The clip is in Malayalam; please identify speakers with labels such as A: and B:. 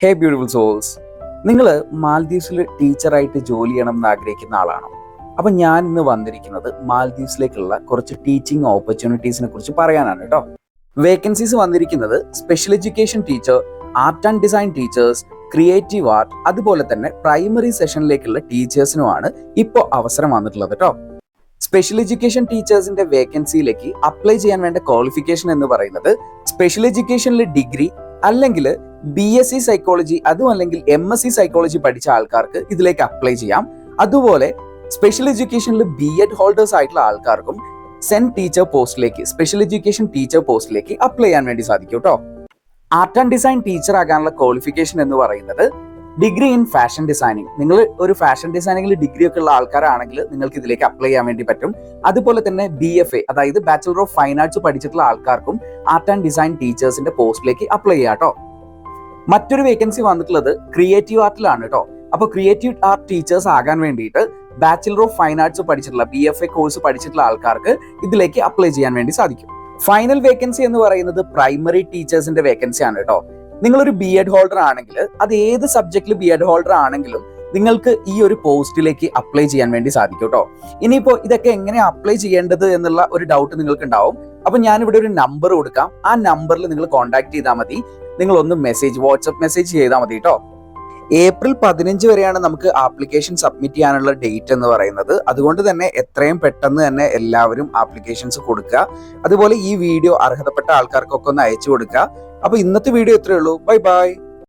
A: ഹേ ബ്യൂട്ടിഫുൾ സോൾസ്, നിങ്ങൾ മാൽദീവ്സിൽ ടീച്ചറായിട്ട് ജോലി ചെയ്യണം എന്ന് ആഗ്രഹിക്കുന്ന ആളാണോ? അപ്പം ഞാൻ ഇന്ന് വന്നിരിക്കുന്നത് മാൽദീവ്സിലേക്കുള്ള കുറച്ച് ടീച്ചിങ് ഓപ്പർച്യൂണിറ്റീസിനെ കുറിച്ച് പറയാനാണ് കേട്ടോ. വേക്കൻസീസ് വന്നിരിക്കുന്നത് special education teacher, art and design teachers, creative art, അതുപോലെ തന്നെ പ്രൈമറി സെഷനിലേക്കുള്ള ടീച്ചേഴ്സിനുമാണ് ഇപ്പോൾ അവസരം വന്നിട്ടുള്ളത് കേട്ടോ. സ്പെഷ്യൽ എഡ്യൂക്കേഷൻ ടീച്ചേഴ്സിന്റെ വേക്കൻസിയിലേക്ക് അപ്ലൈ ചെയ്യാൻ വേണ്ട ക്വാളിഫിക്കേഷൻ എന്ന് പറയുന്നത് സ്പെഷ്യൽ എഡ്യൂക്കേഷനിൽ ഡിഗ്രി അല്ലെങ്കിൽ BSc സൈക്കോളജി, അതും അല്ലെങ്കിൽ MSc സൈക്കോളജി പഠിച്ച ആൾക്കാർക്ക് ഇതിലേക്ക് അപ്ലൈ ചെയ്യാം. അതുപോലെ സ്പെഷ്യൽ എഡ്യൂക്കേഷനിൽ BEd ഹോൾഡേഴ്സ് ആയിട്ടുള്ള ആൾക്കാർക്കും സെന്റ് ടീച്ചർ പോസ്റ്റിലേക്ക്, സ്പെഷ്യൽ എഡ്യൂക്കേഷൻ ടീച്ചർ പോസ്റ്റിലേക്ക് അപ്ലൈ ചെയ്യാൻ വേണ്ടി സാധിക്കും കേട്ടോ. ആർട്ട് ആൻഡ് ഡിസൈൻ ടീച്ചർ ആകാനുള്ള ക്വാളിഫിക്കേഷൻ എന്ന് പറയുന്നത് ഡിഗ്രി ഇൻ ഫാഷൻ ഡിസൈനിങ്. നിങ്ങൾ ഒരു ഫാഷൻ ഡിസൈനിങ്ങിൽ ഡിഗ്രി ഒക്കെ ഉള്ള ആൾക്കാരാണെങ്കിൽ നിങ്ങൾക്ക് ഇതിലേക്ക് അപ്ലൈ ചെയ്യാൻ വേണ്ടി പറ്റും. അതുപോലെ തന്നെ BFA, അതായത് ബാച്ചലർ ഓഫ് ഫൈൻ ആർട്സ് പഠിച്ചിട്ടുള്ള ആൾക്കാർക്കും ആർട്ട് ആൻഡ് ഡിസൈൻ ടീച്ചേഴ്സിന്റെ പോസ്റ്റിലേക്ക് അപ്ലൈ ചെയ്യാം കേട്ടോ. മറ്റൊരു വേക്കൻസി വന്നിട്ടുള്ളത് ക്രിയേറ്റീവ് ആർട്ടിലാണ് കേട്ടോ. അപ്പോൾ ക്രിയേറ്റീവ് ആർട്ട് ടീച്ചേഴ്സ് ആകാൻ വേണ്ടിയിട്ട് ബാച്ചലർ ഓഫ് ഫൈൻ ആർട്സ് പഠിച്ചിട്ടുള്ള BFA കോഴ്സ് പഠിച്ചിട്ടുള്ള ആൾക്കാർക്ക് ഇതിലേക്ക് അപ്ലൈ ചെയ്യാൻ വേണ്ടി സാധിക്കും. ഫൈനൽ വേക്കൻസി എന്ന് പറയുന്നത് പ്രൈമറി ടീച്ചേഴ്സിന്റെ വേക്കൻസി ആണ് കേട്ടോ. നിങ്ങളൊരു BEd ഹോൾഡർ ആണെങ്കിൽ, അത് ഏത് സബ്ജക്റ്റിൽ BEd ഹോൾഡർ ആണെങ്കിലും നിങ്ങൾക്ക് ഈ ഒരു പോസ്റ്റിലേക്ക് അപ്ലൈ ചെയ്യാൻ വേണ്ടി സാധിക്കും കേട്ടോ. ഇനിയിപ്പോൾ ഇതൊക്കെ എങ്ങനെ അപ്ലൈ ചെയ്യേണ്ടത് എന്നുള്ള ഒരു ഡൗട്ട് നിങ്ങൾക്ക് ഉണ്ടാവും. അപ്പൊ ഞാനിവിടെ ഒരു നമ്പർ കൊടുക്കാം. ആ നമ്പറിൽ നിങ്ങൾ കോൺടാക്ട് ചെയ്താൽ മതി. നിങ്ങളൊന്ന് വാട്സപ്പ് മെസ്സേജ് ചെയ്താൽ മതി കേട്ടോ. ഏപ്രിൽ 15 വരെയാണ് നമുക്ക് ആപ്ലിക്കേഷൻ സബ്മിറ്റ് ചെയ്യാനുള്ള ഡേറ്റ് എന്ന് പറയുന്നത്. അതുകൊണ്ട് തന്നെ എത്രയും പെട്ടെന്ന് തന്നെ എല്ലാവരും ആപ്ലിക്കേഷൻസ് കൊടുക്കുക. അതുപോലെ ഈ വീഡിയോ അർഹതപ്പെട്ട ആൾക്കാർക്കൊക്കെ ഒന്ന് അയച്ചു കൊടുക്കുക. അപ്പൊ ഇന്നത്തെ വീഡിയോ ഇത്രയേ ഉള്ളൂ. Bye bye.